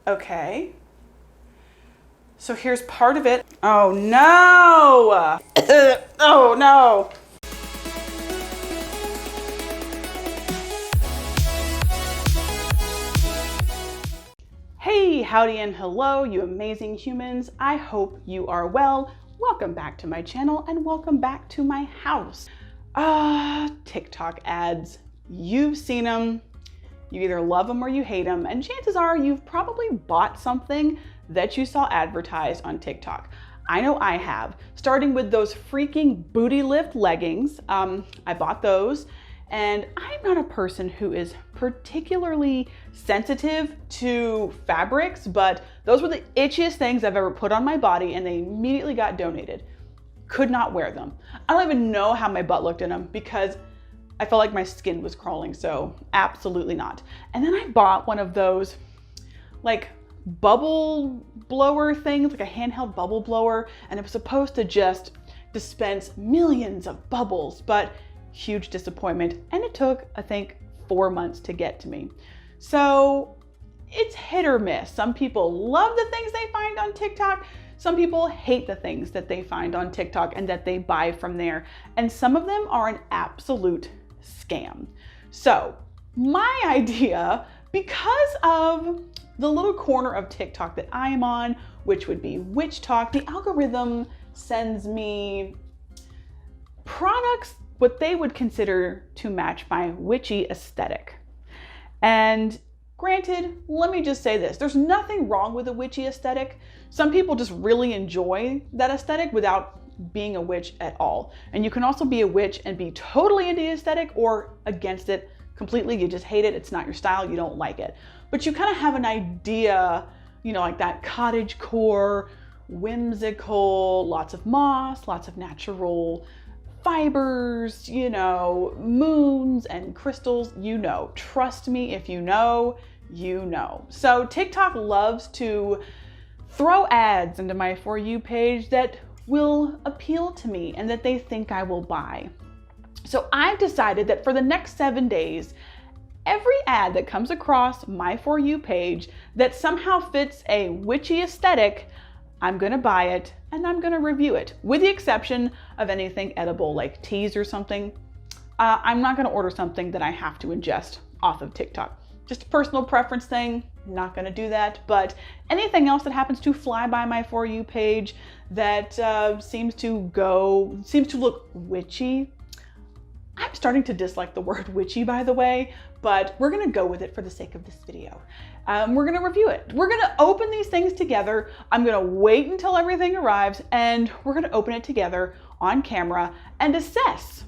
Okay. So here's part of it. Oh no! Oh no! Hey, howdy and hello, you amazing humans. I hope you are well. Welcome back to my channel and welcome back to my house. TikTok ads. You've seen them. You either love them or you hate them, and chances are you've probably bought something that you saw advertised on TikTok. I know I have, starting with those freaking booty lift leggings. I bought those, and I'm not a person who is particularly sensitive to fabrics, but those were the itchiest things I've ever put on my body, and they immediately got donated. Could not wear them. I don't even know how my butt looked in them because I felt like my skin was crawling, so absolutely not. And then I bought one of those like bubble blower things, like a handheld bubble blower, and it was supposed to just dispense millions of bubbles, but huge disappointment. And it took, I think, 4 months to get to me. So it's hit or miss. Some people love the things they find on TikTok. Some people hate the things that they find on TikTok and that they buy from there. And some of them are an absolute scam. So my idea, because of the little corner of TikTok that I am on, which would be Witch Talk, the algorithm sends me products, what they would consider to match my witchy aesthetic. And granted, let me just say this, there's nothing wrong with a witchy aesthetic. Some people just really enjoy that aesthetic without being a witch at all. And you can also be a witch and be totally into the aesthetic or against it completely. You just hate it. It's not your style. You don't like it. But you kind of have an idea, you know, like that cottage core, whimsical, lots of moss, lots of natural fibers, you know, moons and crystals, you know. Trust me, if you know, you know. So TikTok loves to throw ads into my For You page that will appeal to me and that they think I will buy. So I've decided that for the next 7 days, every ad that comes across my For You page that somehow fits a witchy aesthetic, I'm gonna buy it and I'm gonna review it, with the exception of anything edible like teas or something. I'm not gonna order something that I have to ingest off of TikTok. Just a personal preference thing, not gonna do that. But anything else that happens to fly by my For You page that seems to look witchy. I'm starting to dislike the word witchy, by the way, but we're gonna go with it for the sake of this video. We're gonna review it. We're gonna open these things together. I'm gonna wait until everything arrives and we're gonna open it together on camera and assess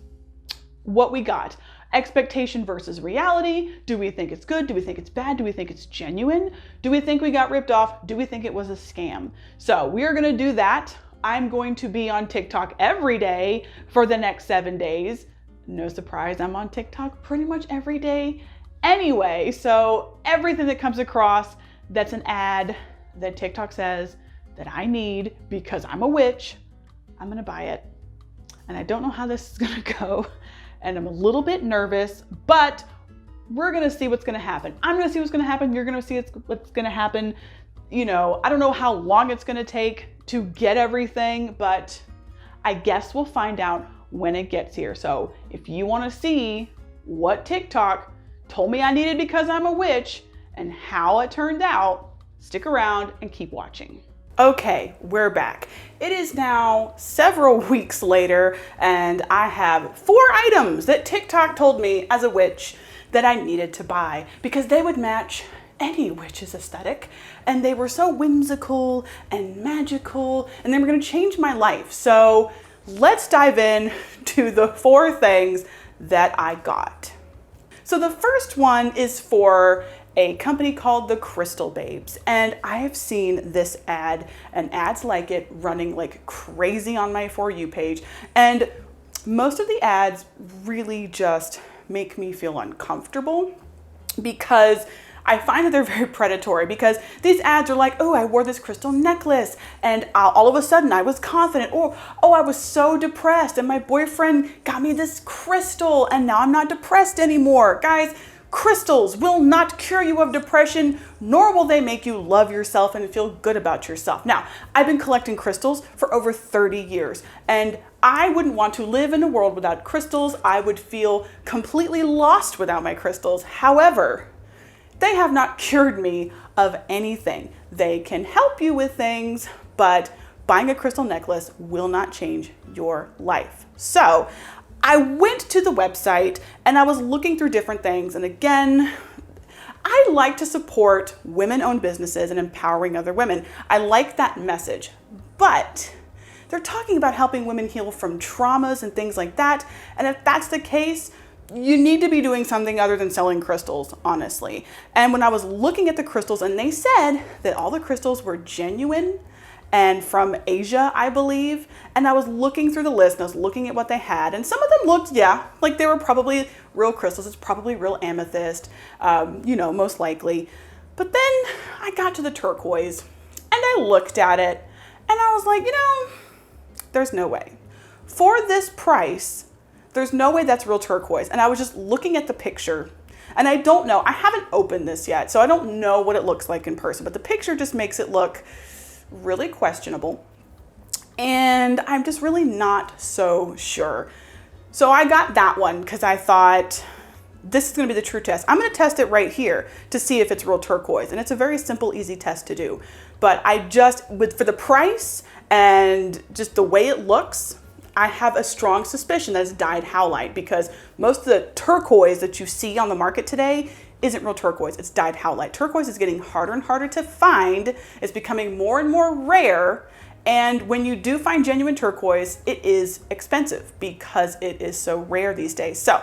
what we got. Expectation versus reality. Do we think it's good? Do we think it's bad? Do we think it's genuine? Do we think we got ripped off? Do we think it was a scam? So we are gonna do that. I'm going to be on TikTok every day for the next 7 days. No surprise, I'm on TikTok pretty much every day anyway. So everything that comes across that's an ad that TikTok says that I need because I'm a witch, I'm gonna buy it. And I don't know how this is gonna go. And I'm a little bit nervous, but we're gonna see what's gonna happen. I'm gonna see what's gonna happen. You're gonna see what's gonna happen. You know, I don't know how long it's gonna take to get everything, but I guess we'll find out when it gets here. So if you wanna see what TikTok told me I needed because I'm a witch and how it turned out, stick around and keep watching. Okay, we're back. It is now several weeks later and I have 4 items that TikTok told me as a witch that I needed to buy because they would match any witch's aesthetic and they were so whimsical and magical and they were gonna change my life. So let's dive in to the 4 things that I got. So the first one is for a company called the Crystal Babes. And I have seen this ad and ads like it running like crazy on my For You page. And most of the ads really just make me feel uncomfortable because I find that they're very predatory because these ads are like, oh, I wore this crystal necklace and all of a sudden I was confident, or oh, I was so depressed and my boyfriend got me this crystal and now I'm not depressed anymore. Guys, Crystals will not cure you of depression, nor will they make you love yourself and feel good about yourself. Now, I've been collecting crystals for over 30 years, and I wouldn't want to live in a world without crystals. I would feel completely lost without my crystals. However, they have not cured me of anything. They can help you with things, but buying a crystal necklace will not change your life. So I went to the website and I was looking through different things. And again, I like to support women-owned businesses and empowering other women. I like that message, but they're talking about helping women heal from traumas and things like that. And if that's the case, you need to be doing something other than selling crystals, honestly. And when I was looking at the crystals, and they said that all the crystals were genuine and from Asia, I believe. And I was looking through the list and I was looking at what they had. And some of them looked, yeah, like they were probably real crystals. It's probably real amethyst, most likely. But then I got to the turquoise and I looked at it and I was like, there's no way. For this price, there's no way that's real turquoise. And I was just looking at the picture and I don't know, I haven't opened this yet, so I don't know what it looks like in person, but the picture just makes it look really questionable. And I'm just really not so sure. So I got that one because I thought this is going to be the true test. I'm going to test it right here to see if it's real turquoise. And it's a very simple, easy test to do. But for the price and just the way it looks, I have a strong suspicion that it's dyed howlite, because most of the turquoise that you see on the market today isn't real turquoise, it's dyed howlite. Turquoise is getting harder and harder to find. It's becoming more and more rare. And when you do find genuine turquoise, it is expensive because it is so rare these days. So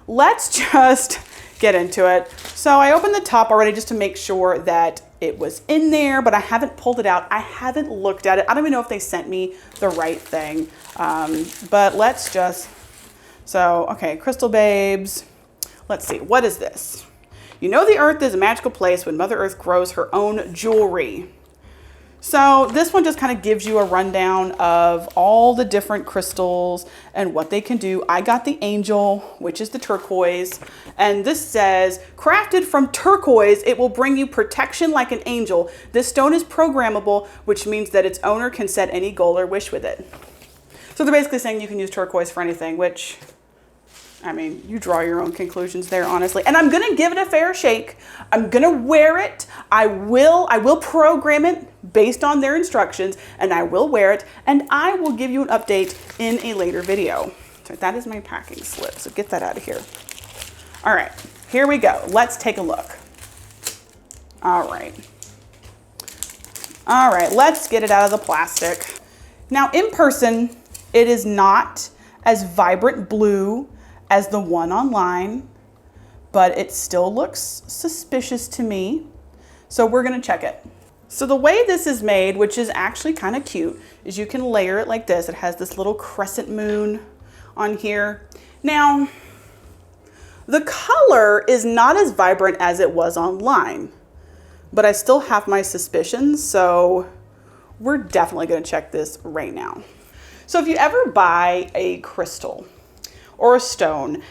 let's just get into it. So I opened the top already just to make sure that it was in there, but I haven't pulled it out. I haven't looked at it. I don't even know if they sent me the right thing. But let's just, okay, Crystal Babes. Let's see, what is this? The earth is a magical place when Mother Earth grows her own jewelry. So this one just kind of gives you a rundown of all the different crystals and what they can do. I got the angel, which is the turquoise. And this says, crafted from turquoise, it will bring you protection like an angel. This stone is programmable, which means that its owner can set any goal or wish with it. So they're basically saying you can use turquoise for anything, which, you draw your own conclusions there, honestly. And I'm going to give it a fair shake. I'm going to wear it. I will program it based on their instructions, and I will wear it, and I will give you an update in a later video. So that is my packing slip, so get that out of here. All right, here we go. Let's take a look. All right, let's get it out of the plastic. Now, in person, it is not as vibrant blue as the one online, but it still looks suspicious to me. So we're gonna check it. So the way this is made, which is actually kind of cute, is you can layer it like this. It has this little crescent moon on here. Now, the color is not as vibrant as it was online, but I still have my suspicions, so we're definitely gonna check this right now. So if you ever buy a crystal or a stone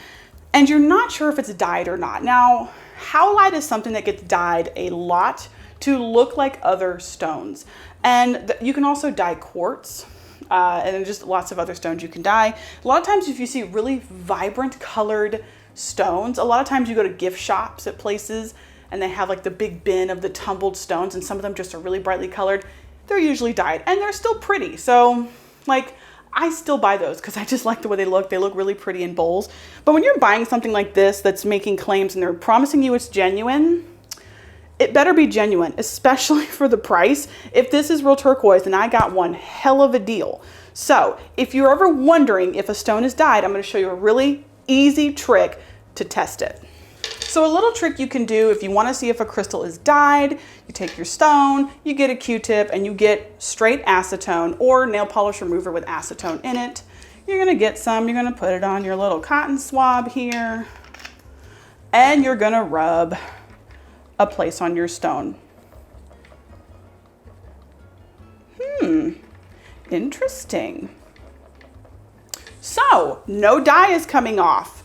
and you're not sure if it's dyed or not. Now, howlite is something that gets dyed a lot to look like other stones. And you can also dye quartz and then just lots of other stones you can dye. A lot of times if you see really vibrant colored stones, a lot of times you go to gift shops at places and they have like the big bin of the tumbled stones, and some of them just are really brightly colored. They're usually dyed and they're still pretty. So I still buy those because I just like the way they look. They look really pretty in bowls. But when you're buying something like this that's making claims and they're promising you it's genuine, it better be genuine, especially for the price. If this is real turquoise, then I got one hell of a deal. So if you're ever wondering if a stone is dyed, I'm going to show you a really easy trick to test it. So a little trick you can do if you want to see if a crystal is dyed, you take your stone, you get a Q-tip, and you get straight acetone or nail polish remover with acetone in it. You're going to get some, you're going to put it on your little cotton swab here, and you're going to rub a place on your stone. Interesting. So no dye is coming off.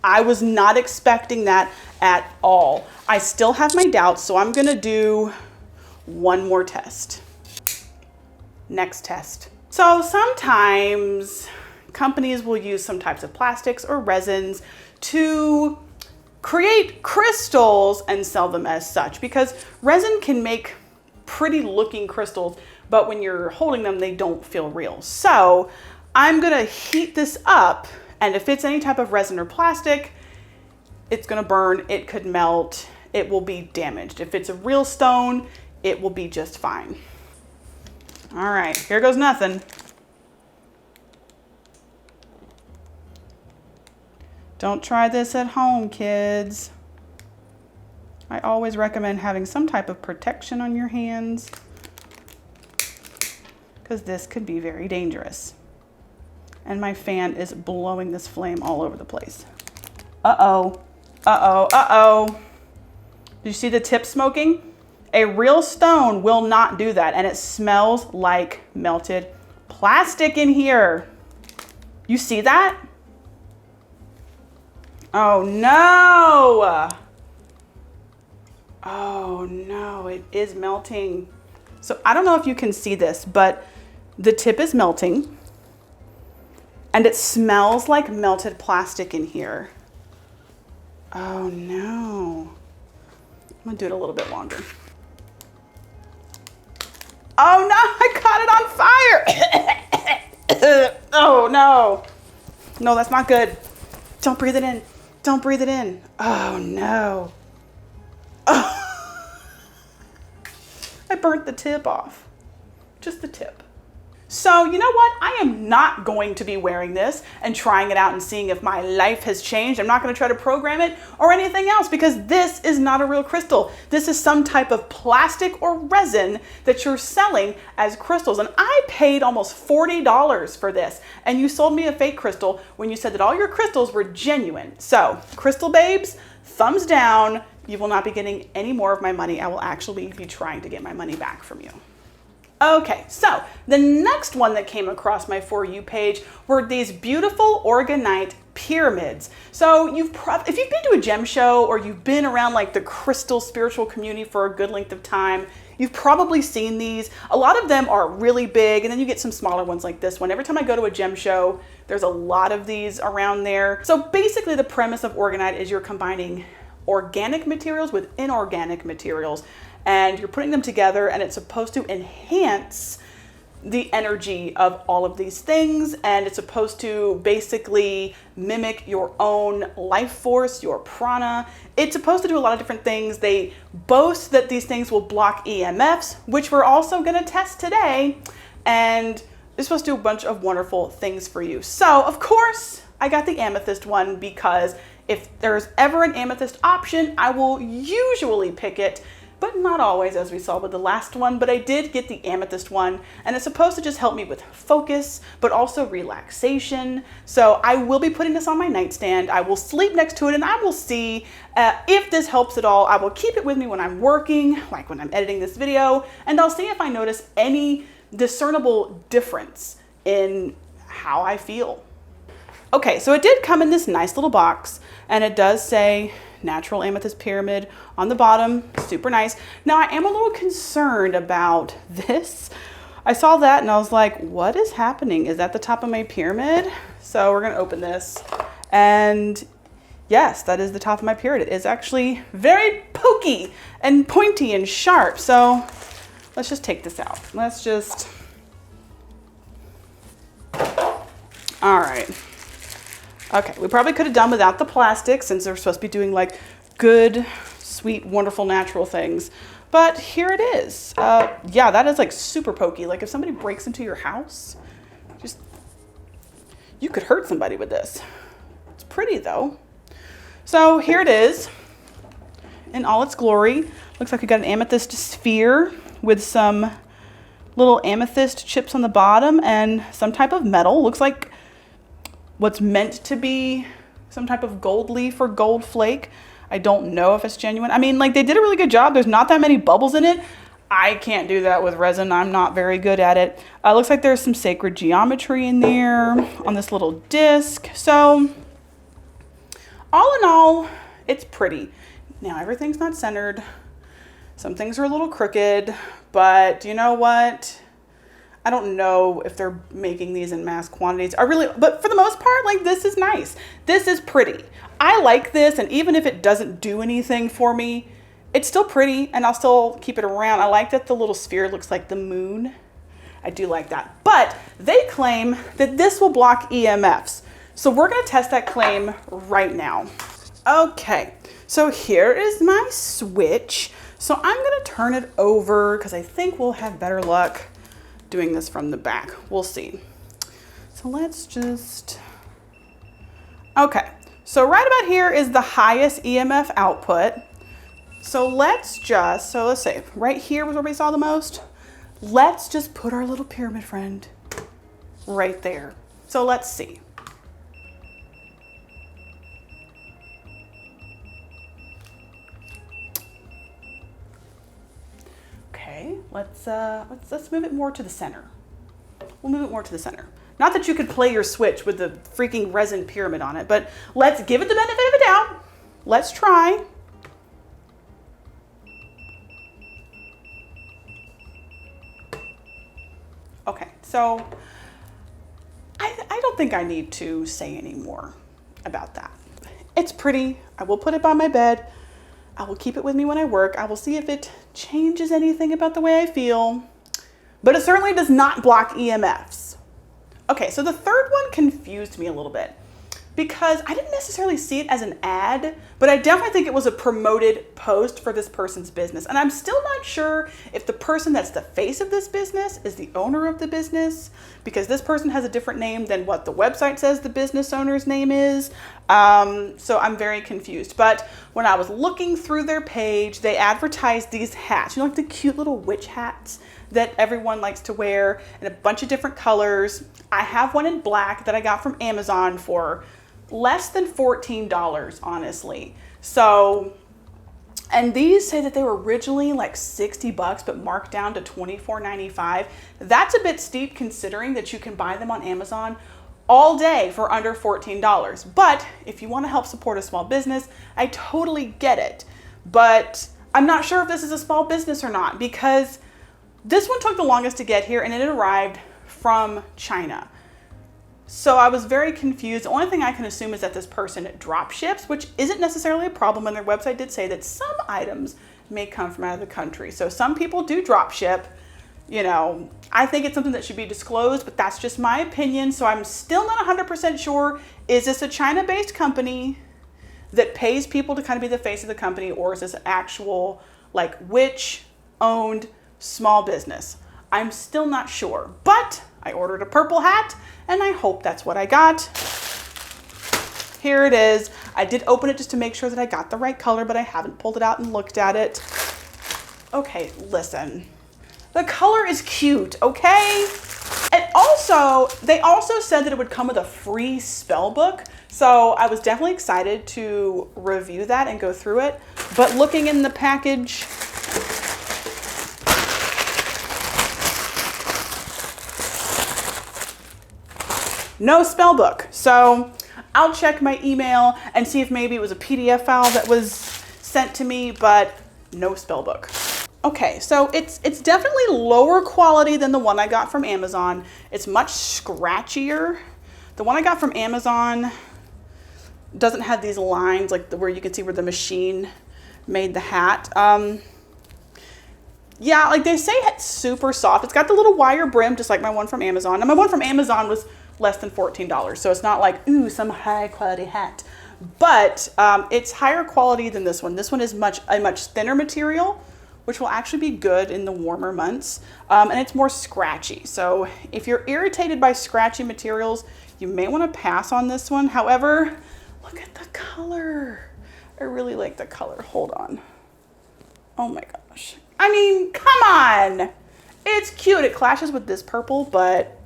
I was not expecting that at all. I still have my doubts, so I'm gonna do one more test. Next test. So sometimes companies will use some types of plastics or resins to create crystals and sell them as such, because resin can make pretty looking crystals, but when you're holding them, they don't feel real. So I'm gonna heat this up, and if it's any type of resin or plastic, it's gonna burn, it could melt, it will be damaged. If it's a real stone, it will be just fine. All right, here goes nothing. Don't try this at home, kids. I always recommend having some type of protection on your hands, because this could be very dangerous. And my fan is blowing this flame all over the place. Uh-oh, uh-oh, uh-oh. Did you see the tip smoking? A real stone will not do that, and it smells like melted plastic in here. You see that? Oh no! Oh no, it is melting. So I don't know if you can see this, but the tip is melting and it smells like melted plastic in here. Oh no. I'm gonna do it a little bit longer. Oh no, I caught it on fire. Oh no. No, that's not good. Don't breathe it in. Don't breathe it in. Oh no. Oh. I burnt the tip off. Just the tip. So you know what? I am not going to be wearing this and trying it out and seeing if my life has changed. I'm not going to try to program it or anything else, because this is not a real crystal. This is some type of plastic or resin that you're selling as crystals. And I paid almost $40 for this. And you sold me a fake crystal when you said that all your crystals were genuine. So crystal babes, thumbs down. You will not be getting any more of my money. I will actually be trying to get my money back from you. Okay, so the next one that came across my For You page were these beautiful orgonite pyramids. So if you've been to a gem show or you've been around like the crystal spiritual community for a good length of time, you've probably seen these. A lot of them are really big, and then you get some smaller ones like this one. Every time I go to a gem show, there's a lot of these around there. So basically the premise of orgonite is you're combining organic materials with inorganic materials, and you're putting them together, and it's supposed to enhance the energy of all of these things, and it's supposed to basically mimic your own life force, your prana. It's supposed to do a lot of different things. They boast that these things will block EMFs, which we're also going to test today, and it's supposed to do a bunch of wonderful things for you. So of course I got the amethyst one, because if there's ever an amethyst option, I will usually pick it, but not always, as we saw with the last one. But I did get the amethyst one, and it's supposed to just help me with focus, but also relaxation. So I will be putting this on my nightstand. I will sleep next to it, and I will see if this helps at all. I will keep it with me when I'm working, like when I'm editing this video, and I'll see if I notice any discernible difference in how I feel. Okay, so it did come in this nice little box, and it does say natural amethyst pyramid on the bottom. Super nice. Now I am a little concerned about this. I saw that and I was like, what is happening? Is that the top of my pyramid? So we're gonna open this, and yes, that is the top of my pyramid. It is actually very pokey and pointy and sharp. So let's just take this out. Let's just, all right. Okay, we probably could have done without the plastic, since they're supposed to be doing like good, sweet, wonderful, natural things. But here it is. Yeah, that is like super pokey. Like if somebody breaks into your house, you could hurt somebody with this. It's pretty though. So here it is in all its glory. Looks like we got an amethyst sphere with some little amethyst chips on the bottom and some type of metal. Looks like what's meant to be some type of gold leaf or gold flake. I don't know if it's genuine. I mean, like, they did a really good job. There's not that many bubbles in it. I can't do that with resin. I'm not very good at it. Looks like there's some sacred geometry in there on this little disc. So all in all, it's pretty. Now, everything's not centered. Some things are a little crooked, but you know what? I don't know if they're making these in mass quantities. But for the most part, like, this is nice. This is pretty. I like this, and even if it doesn't do anything for me, it's still pretty, and I'll still keep it around. I like that the little sphere looks like the moon. I do like that. But they claim that this will block EMFs. So we're gonna test that claim right now. Okay, so here is my switch. So I'm gonna turn it over because I think we'll have better luck doing this from the back. We'll see. So let's just, okay. So right about here is the highest EMF output. So let's say right here was where we saw the most. Let's just put our little pyramid friend right there. So let's see. Okay, let's move it more to the center. We'll move it more to the center. Not that you could play your switch with the freaking resin pyramid on it, but let's give it the benefit of the doubt. Let's try. Okay, so I don't think I need to say any more about that. It's pretty. I will put it by my bed. I will keep it with me when I work. I will see if it changes anything about the way I feel, but it certainly does not block EMFs. Okay, so the third one confused me a little bit because I didn't necessarily see it as an ad, but I definitely think it was a promoted post for this person's business. And I'm still not sure if the person that's the face of this business is the owner of the business, because this person has a different name than what the website says the business owner's name is. So I'm very confused. But when I was looking through their page, they advertised these hats, you know, like the cute little witch hats that everyone likes to wear in a bunch of different colors. I have one in black that I got from Amazon for less than $14, honestly. So, and these say that they were originally like 60 bucks, but marked down to $24.95. That's a bit steep considering that you can buy them on Amazon all day for under $14. But if you want to help support a small business, I totally get it. But I'm not sure if this is a small business or not, because this one took the longest to get here and it arrived from China. So I was very confused. The only thing I can assume is that this person drop ships, which isn't necessarily a problem, and their website did say that some items may come from out of the country. So some people do drop ship. You know, I think it's something that should be disclosed, but that's just my opinion. So I'm still not 100% sure. Is this a China-based company that pays people to kind of be the face of the company, or is this actual like witch-owned small business? I'm still not sure, but I ordered a purple hat and I hope that's what I got. Here it is. I did open it just to make sure that I got the right color, but I haven't pulled it out and looked at it. Okay, listen. The color is cute, okay? And also, they also said that it would come with a free spell book. So I was definitely excited to review that and go through it. But looking in the package, no spell book. So I'll check my email and see if maybe it was a PDF file that was sent to me, but no spell book. Okay, so it's definitely lower quality than the one I got from Amazon. It's much scratchier. The one I got from Amazon doesn't have these lines like where you can see where the machine made the hat. Yeah, like they say it's super soft. It's got the little wire brim, just like my one from Amazon. And my one from Amazon was less than $14. So it's not like, ooh, some high quality hat. But it's higher quality than this one. This one is a much thinner material, which will actually be good in the warmer months. And it's more scratchy. So if you're irritated by scratchy materials, you may want to pass on this one. However, look at the color. I really like the color. Hold on. Oh my gosh. I mean, come on. It's cute. It clashes with this purple, but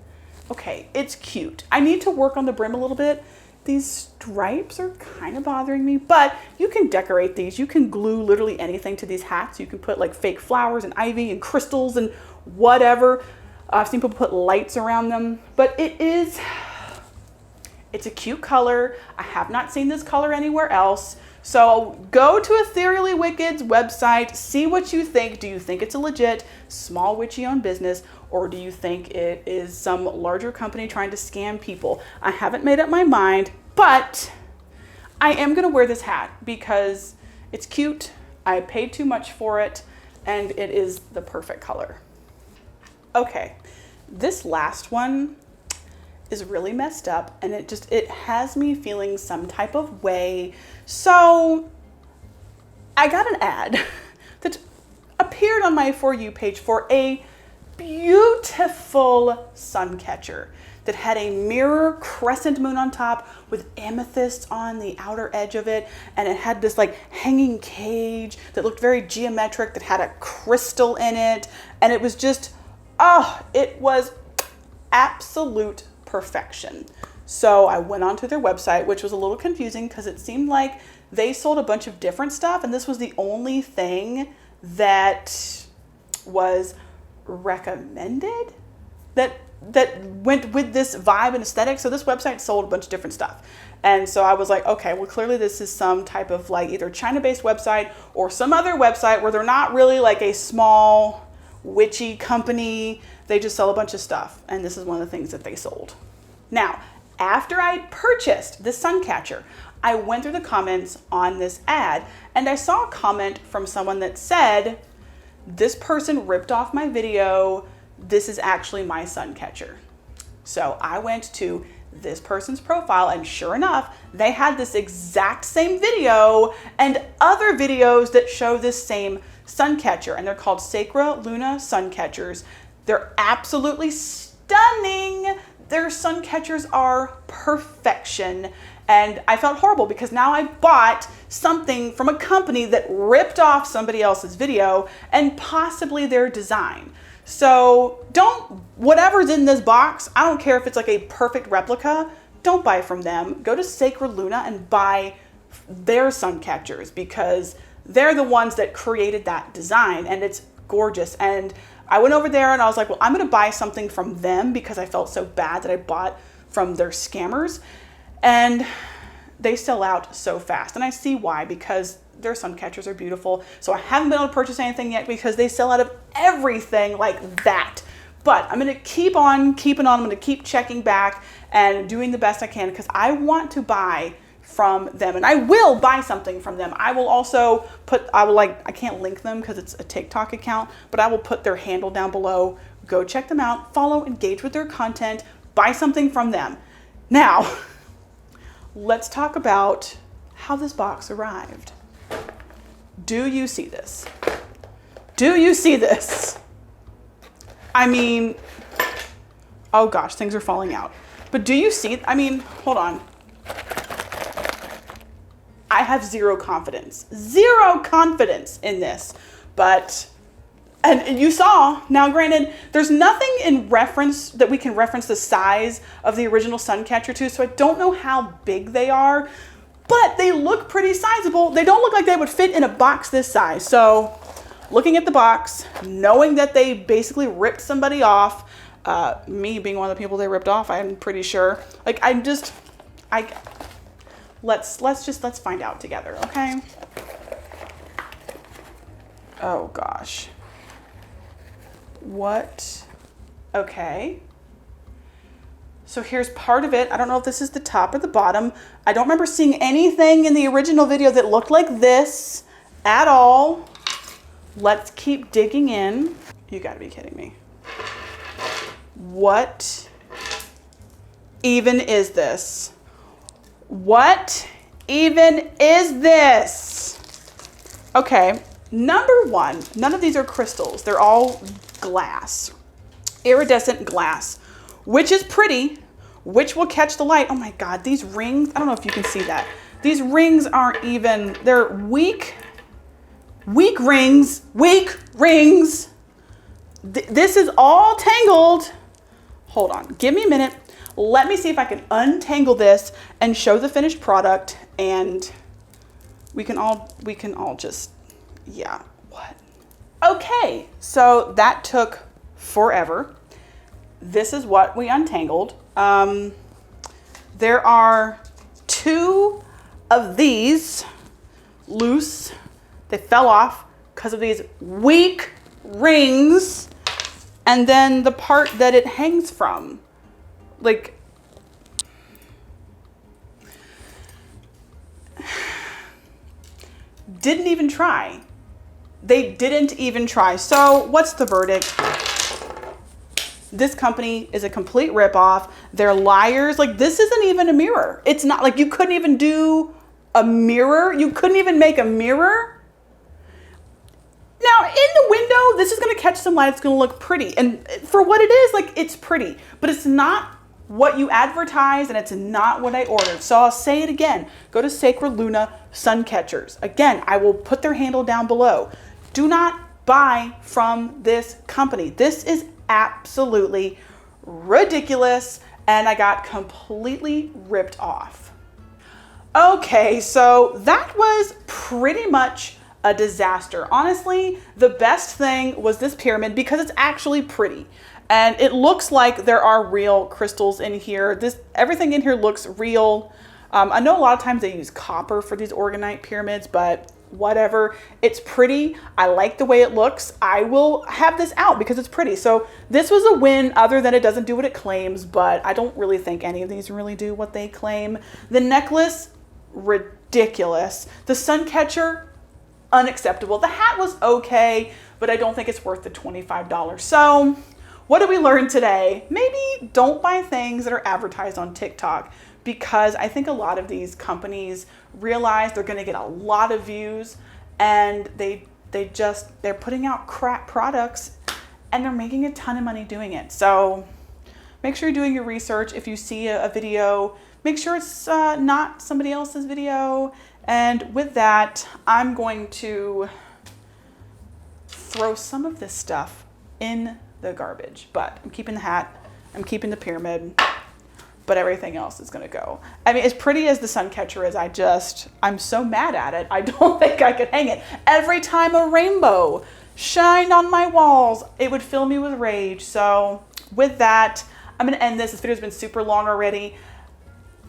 okay, it's cute. I need to work on the brim a little bit. These stripes are kind of bothering me, but you can decorate these. You can glue literally anything to these hats. You can put like fake flowers and ivy and crystals and whatever. I've seen people put lights around them, but it's It's a cute color. I have not seen this color anywhere else. So go to Ethereally Wicked's website, see what you think. Do you think it's a legit small witchy owned business, or do you think it is some larger company trying to scam people? I haven't made up my mind, but I am gonna wear this hat because it's cute. I paid too much for it and it is the perfect color. Okay, this last one is really messed up and it has me feeling some type of way. So I got an ad that appeared on my For You page for a beautiful sun catcher that had a mirror crescent moon on top with amethyst on the outer edge of it. And it had this like hanging cage that looked very geometric, that had a crystal in it. And it was just, oh, it was absolute perfection. So I went onto their website, which was a little confusing because it seemed like they sold a bunch of different stuff and this was the only thing that was recommended that went with this vibe and aesthetic. So this website sold a bunch of different stuff. And so I was like, okay, well, clearly this is some type of like either China-based website or some other website where they're not really like a small witchy company. They just sell a bunch of stuff. And this is one of the things that they sold. Now, after I purchased this sun catcher, I went through the comments on this ad and I saw a comment from someone that said, this person ripped off my video. This is actually my sun catcher. So I went to this person's profile and sure enough, they had this exact same video and other videos that show this same sun catcher, and they're called Sacra Luna sun catchers. They're absolutely stunning. Their sun catchers are perfection. And I felt horrible because now I bought something from a company that ripped off somebody else's video and possibly their design. So whatever's in this box, I don't care if it's like a perfect replica, don't buy from them. Go to Sacra Luna and buy their sun catchers because they're the ones that created that design and it's gorgeous. And I went over there and I was like, well, I'm gonna buy something from them because I felt so bad that I bought from their scammers. And they sell out so fast. And I see why, because their sun catchers are beautiful. So I haven't been able to purchase anything yet because they sell out of everything like that. But I'm gonna keep on keeping on. I'm gonna keep checking back and doing the best I can because I want to buy from them and I will buy something from them. I will also I can't link them because it's a TikTok account, but I will put their handle down below. Go check them out, follow, engage with their content, buy something from them. Now, let's talk about how this box arrived. Do you see this? Do you see this? I mean, oh gosh, things are falling out. But do you see, I mean, hold on. I have zero confidence in this, but, and you saw, now granted, there's nothing in reference that we can reference the size of the original sun catcher to, so I don't know how big they are, but they look pretty sizable. They don't look like they would fit in a box this size. So looking at the box, knowing that they basically ripped somebody off, me being one of the people they ripped off, I'm pretty sure, like let's find out together, okay? Oh gosh. What? Okay. So here's part of it. I don't know if this is the top or the bottom. I don't remember seeing anything in the original video that looked like this at all. Let's keep digging in. You gotta be kidding me. What even is this? What even is this? Okay, number one, none of these are crystals. They're all glass, iridescent glass, which is pretty, which will catch the light. Oh my God, these rings, I don't know if you can see that. These rings aren't even, they're weak rings. This is all tangled. Hold on, give me a minute. Let me see if I can untangle this and show the finished product, and we can all just, yeah, what? Okay, so that took forever. This is what we untangled. There are 2 of these loose. They fell off because of these weak rings. And then the part that it hangs from, like, didn't even try. They didn't even try. So what's the verdict? This company is a complete ripoff. They're liars. Like, this isn't even a mirror. It's not like, you couldn't even do a mirror. You couldn't even make a mirror. Now in the window, this is going to catch some light. It's going to look pretty. And for what it is, like, it's pretty, but it's not what you advertise, and it's not what I ordered. So I'll say it again. Go to Sacred Luna Sun Catchers. Again, I will put their handle down below. Do not buy from this company. This is absolutely ridiculous, and I got completely ripped off. Okay, so that was pretty much a disaster. Honestly, the best thing was this pyramid because it's actually pretty. And it looks like there are real crystals in here. Everything in here looks real. I know a lot of times they use copper for these orgonite pyramids, but whatever. It's pretty. I like the way it looks. I will have this out because it's pretty. So this was a win, other than it doesn't do what it claims, but I don't really think any of these really do what they claim. The necklace, ridiculous. The sun catcher, unacceptable. The hat was okay, but I don't think it's worth the $25. So what did we learn today? Maybe don't buy things that are advertised on TikTok, because I think a lot of these companies realize they're going to get a lot of views, and they're putting out crap products and they're making a ton of money doing it. So make sure you're doing your research. If you see a video, make sure it's not somebody else's video. And with that, I'm going to throw some of this stuff in the garbage, but I'm keeping the hat, I'm keeping the pyramid, but everything else is gonna go. I mean, as pretty as the sun catcher is, I'm so mad at it. I don't think I could hang it. Every time a rainbow shined on my walls, it would fill me with rage. So with that, I'm gonna end this. This video's been super long already.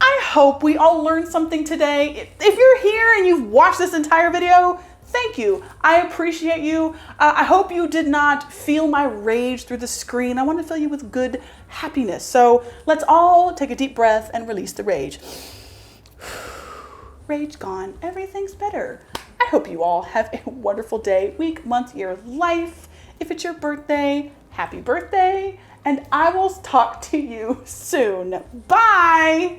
I hope we all learned something today. If you're here and you've watched this entire video, thank you. I appreciate you. I hope you did not feel my rage through the screen. I want to fill you with good happiness. So let's all take a deep breath and release the rage. Rage gone. Everything's better. I hope you all have a wonderful day, week, month, year, life. If it's your birthday, happy birthday. And I will talk to you soon. Bye.